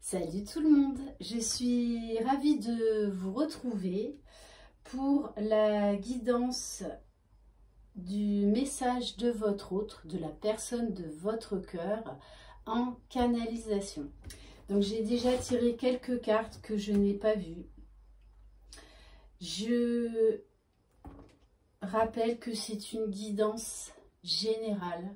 Salut tout le monde, je suis ravie de vous retrouver pour la guidance du message de votre autre, de la personne de votre cœur en canalisation. Donc j'ai déjà tiré quelques cartes que je n'ai pas vues. Je rappelle que c'est une guidance générale,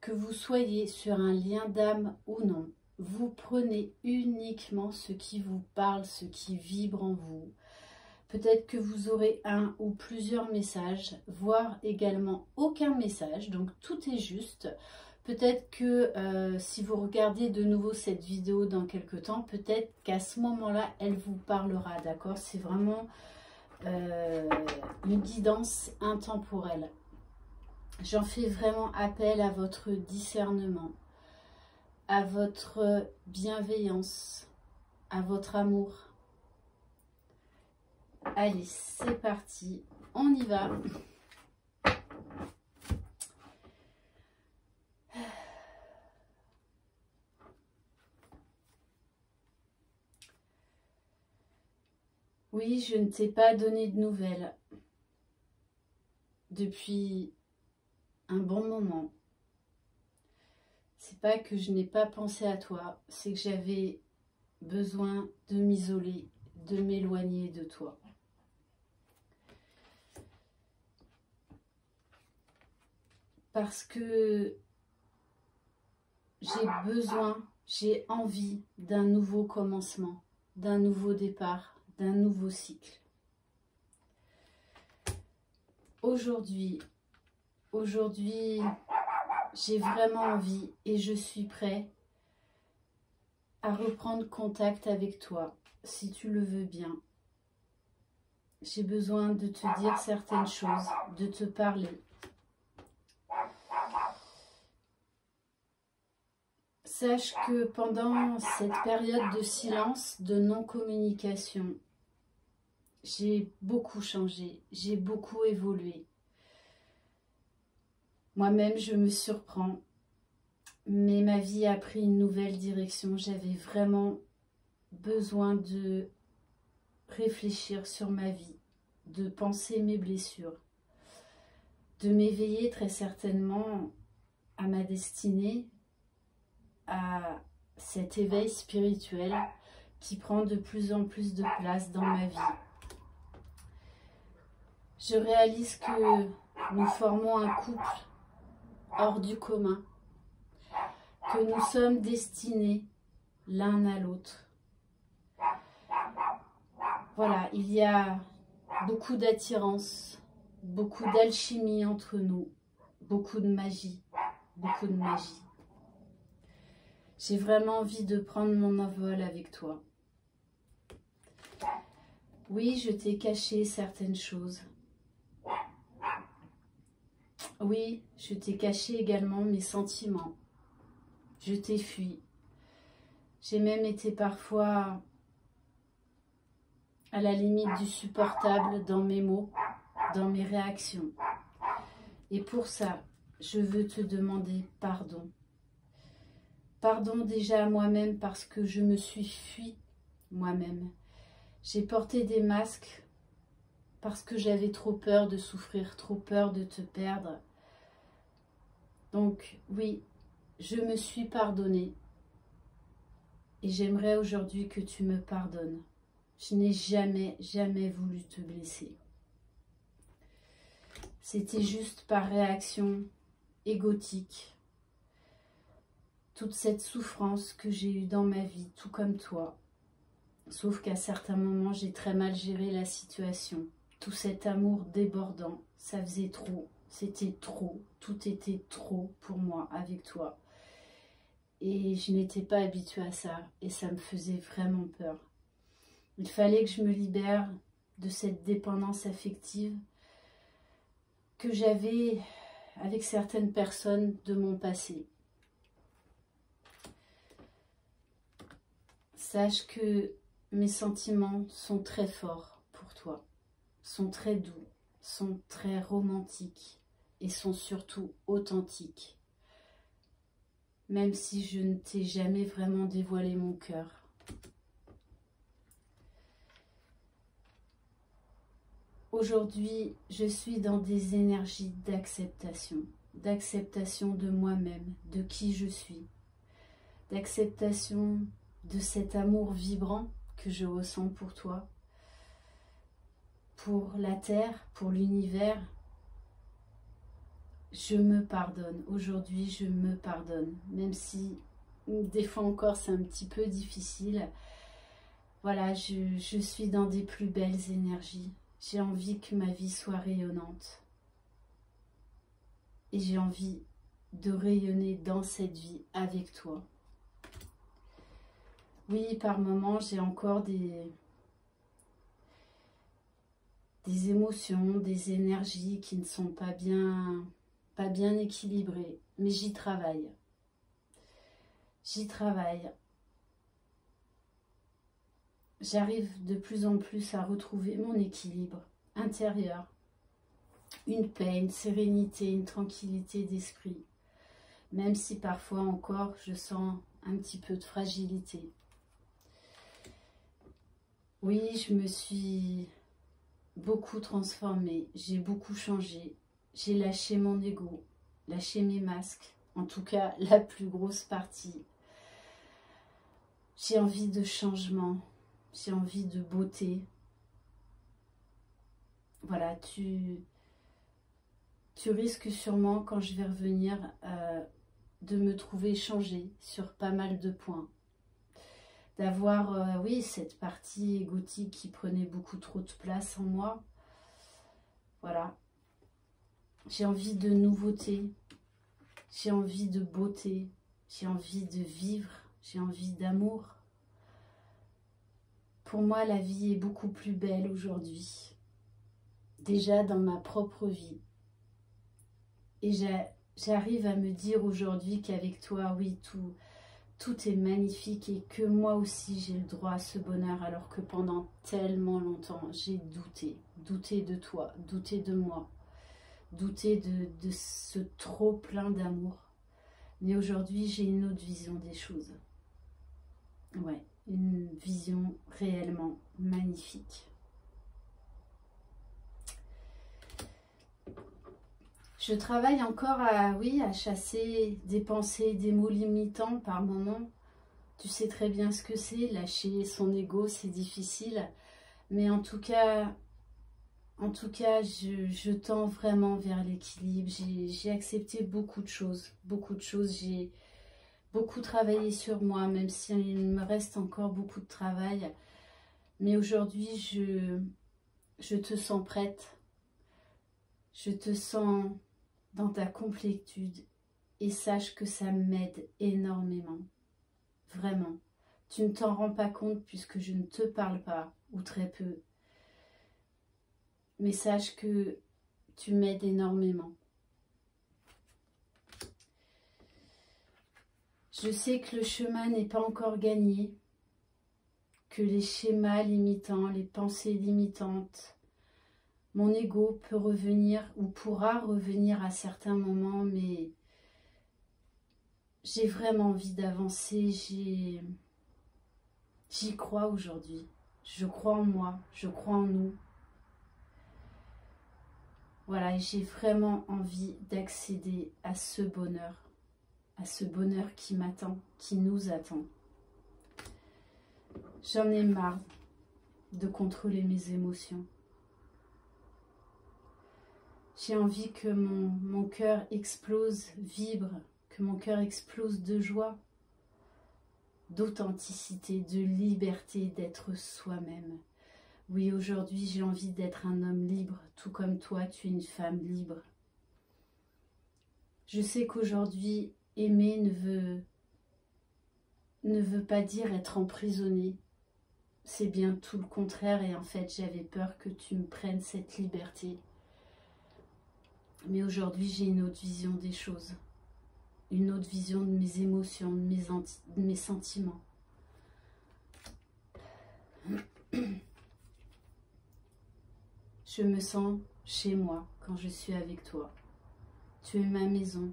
que vous soyez sur un lien d'âme ou non. Vous prenez uniquement ce qui vous parle, ce qui vibre en vous. Peut-être que vous aurez un ou plusieurs messages, voire également aucun message, donc tout est juste. Peut-être que si vous regardez de nouveau cette vidéo dans quelques temps, peut-être qu'à ce moment-là, elle vous parlera, d'accord? C'est vraiment une guidance intemporelle. J'en fais vraiment appel à votre discernement, à votre bienveillance, à votre amour. Allez, c'est parti, on y va. Oui, je ne t'ai pas donné de nouvelles depuis un bon moment. C'est pas que je n'ai pas pensé à toi, c'est que j'avais besoin de m'isoler, de m'éloigner de toi. Parce que j'ai besoin, j'ai envie d'un nouveau commencement, d'un nouveau départ, d'un nouveau cycle. Aujourd'hui, j'ai vraiment envie et je suis prêt à reprendre contact avec toi, si tu le veux bien. J'ai besoin de te dire certaines choses, de te parler. Sache que pendant cette période de silence, de non-communication, j'ai beaucoup changé, j'ai beaucoup évolué. Moi-même, je me surprends, mais ma vie a pris une nouvelle direction. J'avais vraiment besoin de réfléchir sur ma vie, de penser mes blessures, de m'éveiller très certainement à ma destinée, à cet éveil spirituel qui prend de plus en plus de place dans ma vie. Je réalise que nous formons un couple hors du commun, que nous sommes destinés l'un à l'autre. Voilà, il y a beaucoup d'attirance, beaucoup d'alchimie entre nous, beaucoup de magie, beaucoup de magie. J'ai vraiment envie de prendre mon envol avec toi. Oui, je t'ai caché certaines choses. Oui, je t'ai caché également mes sentiments. Je t'ai fui. J'ai même été parfois à la limite du supportable dans mes mots, dans mes réactions. Et pour ça, je veux te demander pardon. Pardon déjà à moi-même parce que je me suis fui moi-même. J'ai porté des masques parce que j'avais trop peur de souffrir, trop peur de te perdre. Donc oui, je me suis pardonnée et j'aimerais aujourd'hui que tu me pardonnes. Je n'ai jamais voulu te blesser. C'était juste par réaction égotique. Toute cette souffrance que j'ai eue dans ma vie, tout comme toi. Sauf qu'à certains moments, j'ai très mal géré la situation. Tout cet amour débordant, ça faisait trop. C'était trop. Tout était trop pour moi avec toi. Et je n'étais pas habituée à ça. Et ça me faisait vraiment peur. Il fallait que je me libère de cette dépendance affective que j'avais avec certaines personnes de mon passé. Sache que mes sentiments sont très forts pour toi, sont très doux, sont très romantiques et sont surtout authentiques. Même si je ne t'ai jamais vraiment dévoilé mon cœur, Aujourd'hui, je suis dans des énergies d'acceptation de moi-même, de qui je suis, d'acceptation de cet amour vibrant que je ressens pour toi, pour la Terre, pour l'univers. Je me pardonne. Aujourd'hui, je me pardonne. Même si des fois encore c'est un petit peu difficile. Voilà, je suis dans des plus belles énergies. J'ai envie que ma vie soit rayonnante. Et j'ai envie de rayonner dans cette vie avec toi. Oui, par moments, j'ai encore des émotions, des énergies qui ne sont pas bien équilibrées. Mais j'y travaille. J'y travaille. J'arrive de plus en plus à retrouver mon équilibre intérieur. Une paix, une sérénité, une tranquillité d'esprit. Même si parfois encore je sens un petit peu de fragilité. Oui, je me suis beaucoup transformée, j'ai beaucoup changé. J'ai lâché mon ego, lâché mes masques, en tout cas la plus grosse partie. J'ai envie de changement, j'ai envie de beauté. Voilà, tu risques sûrement, quand je vais revenir, de me trouver changée sur pas mal de points. D'avoir, oui, cette partie égotique qui prenait beaucoup trop de place en moi. Voilà. J'ai envie de nouveauté, j'ai envie de beauté, j'ai envie de vivre, j'ai envie d'amour. Pour moi, la vie est beaucoup plus belle aujourd'hui. Déjà dans ma propre vie. Et j'arrive à me dire aujourd'hui qu'avec toi, oui, tout est magnifique et que moi aussi j'ai le droit à ce bonheur, alors que pendant tellement longtemps j'ai douté de toi, douté de moi, douté de ce trop plein d'amour. Mais aujourd'hui j'ai une autre vision des choses. Ouais, une vision réellement magnifique. Je travaille encore à chasser des pensées, des mots limitants par moment. Tu sais très bien ce que c'est, lâcher son ego, c'est difficile. Mais en tout cas, je tends vraiment vers l'équilibre. J'ai accepté beaucoup de choses. J'ai beaucoup travaillé sur moi, même s'il me reste encore beaucoup de travail. Mais aujourd'hui, je te sens prête. Je te sens dans ta complétude et sache que ça m'aide énormément. Vraiment. Tu ne t'en rends pas compte puisque je ne te parle pas, ou très peu. Mais sache que tu m'aides énormément. Je sais que le chemin n'est pas encore gagné, que les schémas limitants, les pensées limitantes, mon ego peut revenir ou pourra revenir à certains moments, mais j'ai vraiment envie d'avancer, j'y crois aujourd'hui. Je crois en moi, je crois en nous. Voilà, et j'ai vraiment envie d'accéder à ce bonheur qui m'attend, qui nous attend. J'en ai marre de contrôler mes émotions. J'ai envie que mon cœur explose, vibre, que mon cœur explose de joie, d'authenticité, de liberté, d'être soi-même. Oui, aujourd'hui, j'ai envie d'être un homme libre, tout comme toi, tu es une femme libre. Je sais qu'aujourd'hui, aimer ne veut pas dire être emprisonné. C'est bien tout le contraire et en fait, j'avais peur que tu me prennes cette liberté. Mais aujourd'hui, j'ai une autre vision des choses. Une autre vision de mes émotions, de mes sentiments. Je me sens chez moi quand je suis avec toi. Tu es ma maison,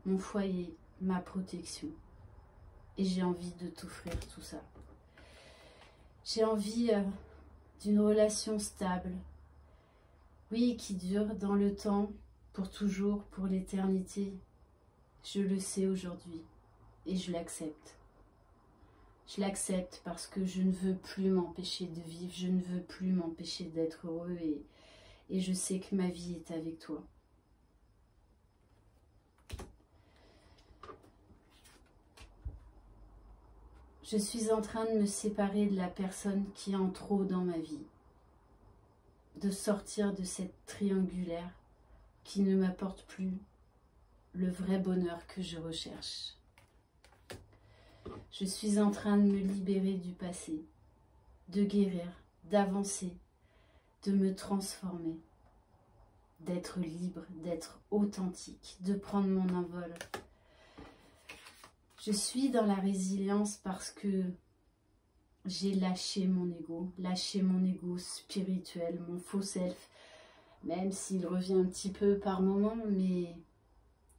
mon foyer, ma protection. Et j'ai envie de t'offrir tout ça. J'ai envie d'une relation stable, Oui, qui dure dans le temps, pour toujours, pour l'éternité. Je le sais aujourd'hui et je l'accepte. Je l'accepte parce que je ne veux plus m'empêcher de vivre, je ne veux plus m'empêcher d'être heureux et je sais que ma vie est avec toi. Je suis en train de me séparer de la personne qui est en trop dans ma vie, de sortir de cette triangulaire qui ne m'apporte plus le vrai bonheur que je recherche. Je suis en train de me libérer du passé, de guérir, d'avancer, de me transformer, d'être libre, d'être authentique, de prendre mon envol. Je suis dans la résilience parce que j'ai lâché mon ego spirituel, mon faux self, même s'il revient un petit peu par moments, mais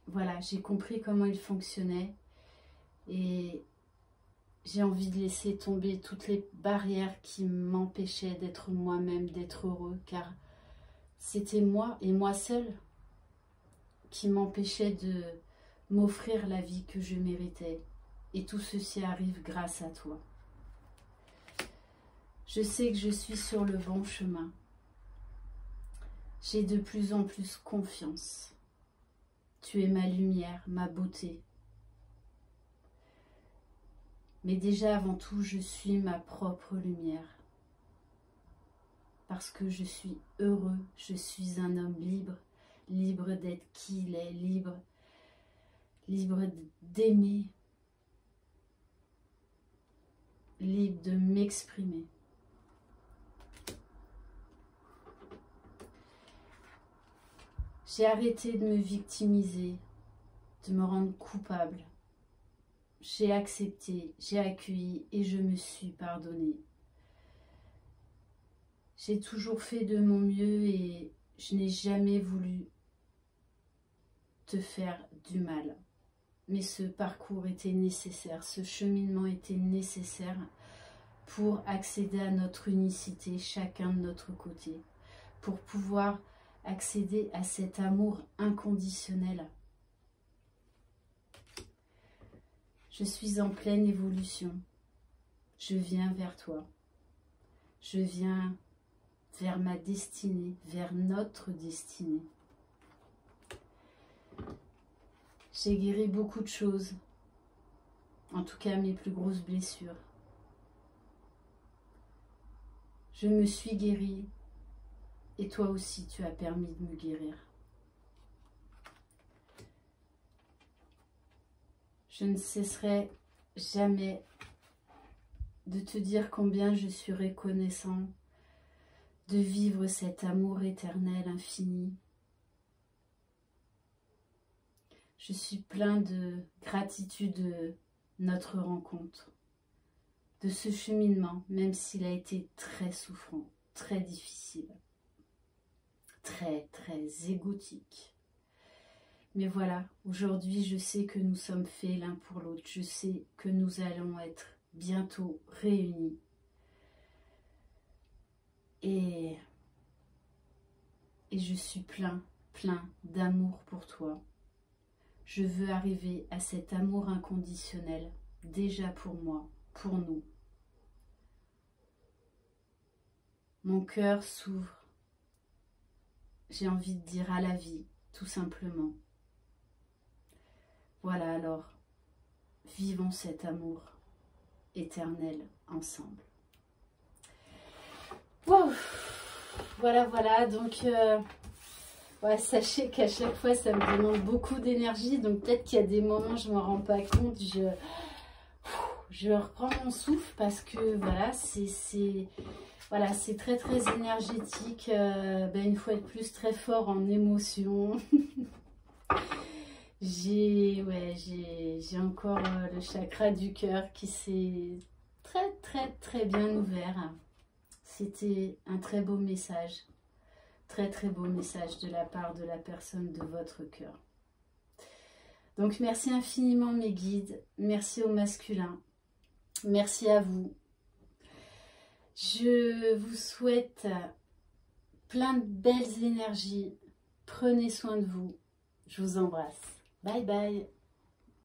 voilà, j'ai compris comment il fonctionnait et j'ai envie de laisser tomber toutes les barrières qui m'empêchaient d'être moi-même, d'être heureux, car c'était moi et moi seule qui m'empêchait de m'offrir la vie que je méritais. Et tout ceci arrive grâce à toi. Je sais que je suis sur le bon chemin. J'ai de plus en plus confiance. Tu es ma lumière, ma beauté. Mais déjà avant tout, je suis ma propre lumière. Parce que je suis heureux, je suis un homme libre, libre d'être qui il est, libre d'aimer, libre de m'exprimer. J'ai arrêté de me victimiser, de me rendre coupable. J'ai accepté, j'ai accueilli et je me suis pardonnée. J'ai toujours fait de mon mieux et je n'ai jamais voulu te faire du mal. Mais ce parcours était nécessaire, ce cheminement était nécessaire pour accéder à notre unicité, chacun de notre côté, pour pouvoir accéder à cet amour inconditionnel. Je suis en pleine évolution. Je viens vers toi. Je viens vers ma destinée, vers notre destinée. J'ai guéri beaucoup de choses, en tout cas mes plus grosses blessures. Je me suis guérie et toi aussi tu as permis de me guérir. Je ne cesserai jamais de te dire combien je suis reconnaissant de vivre cet amour éternel, infini. Je suis plein de gratitude de notre rencontre, de ce cheminement, même s'il a été très souffrant, très difficile, très égotique. Mais voilà, aujourd'hui, je sais que nous sommes faits l'un pour l'autre. Je sais que nous allons être bientôt réunis. Et je suis plein d'amour pour toi. Je veux arriver à cet amour inconditionnel, déjà pour moi, pour nous. Mon cœur s'ouvre. J'ai envie de dire à la vie, tout simplement. Voilà alors, vivons cet amour éternel ensemble. Wow. Voilà, donc ouais, sachez qu'à chaque fois ça me demande beaucoup d'énergie, donc peut-être qu'il y a des moments je ne m'en rends pas compte, je reprends mon souffle parce que voilà, c'est très énergétique, une fois de plus très fort en émotion. J'ai encore le chakra du cœur qui s'est très bien ouvert. C'était un très beau message, très beau message de la part de la personne de votre cœur. Donc merci infiniment mes guides, merci au masculin, merci à vous. Je vous souhaite plein de belles énergies. Prenez soin de vous. Je vous embrasse. Bye bye.